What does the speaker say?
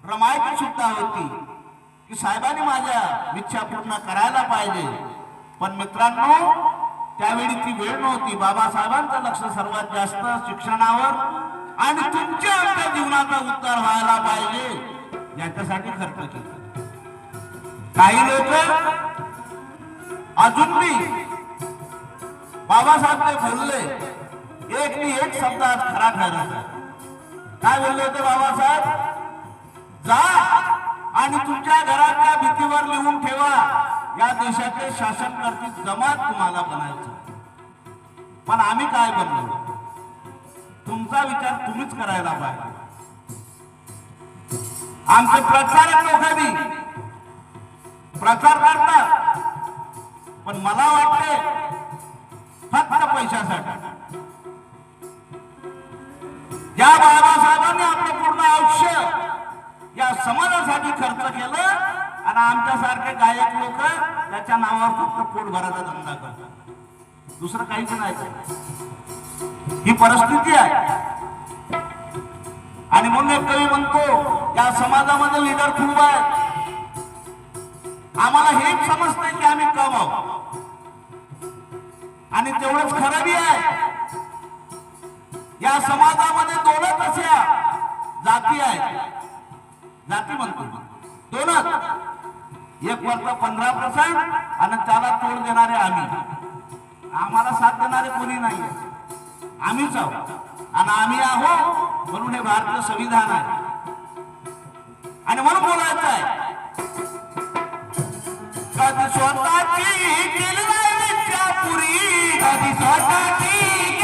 रमायती सुद्धा होती की साहेबांनी माझ्या इच्छा पूर्ण करायला पाहिजे, पण मित्रांनो त्यावेळी ती वेळ नव्हती. बाबासाहेबांचं लक्ष सर्वात जास्त शिक्षणावर आणि तुमच्या आमच्या जीवनाचा उद्धार व्हायला पाहिजे याच्यासाठी खर्च केला. काही लोक अजूनही बाबासाहेब ते बोलले एक नि एक शब्द आज खरा ठरला. काय बोलले होते बाबासाहेब? जा आणि तुमच्या घराच्या भीतीवर लिहून ठेवा या देशाचे शासन करतील जमात तुम्हाला बनायचं. पण आम्ही काय बनलो? तुमचा विचार तुम्हीच करायला पाहिजे. आमचे प्रचारक लोकांनी प्रचार करतात, पण मला वाटते फक्त पैशासाठी. या बाबासाहेबांनी आपलं पूर्ण आयुष्य या समाजासाठी खर्च केलं आणि आमच्यासारखे गायक लोक त्याच्या नावावर फक्त पोट भरायचा धंदा करतात, दुसरं काहीच नाही. ही परिस्थिती आहे. आणि म्हणून एक कवी म्हणतो या समाजामध्ये लीडर खूप आहे. आम्हाला हेच समजते की आम्ही कम आहोत आणि तेवढंच खरं बी आहे. या समाजामध्ये दोनच अशा जाती आहेत, जाती म्हणतो दोनच, एक वर्ग 15% आणि त्याला तोड देणारे आम्ही. आम्हाला साथ देणारे कोणी नाही, आम्हीच आहोत. आणि आम्ही आहोत म्हणून हे भारतीय संविधान आहे. आणि म्हणून बोलायचं आहे कधी स्वतःची केली नाही इच्छा पुरी, कधी स्वतःची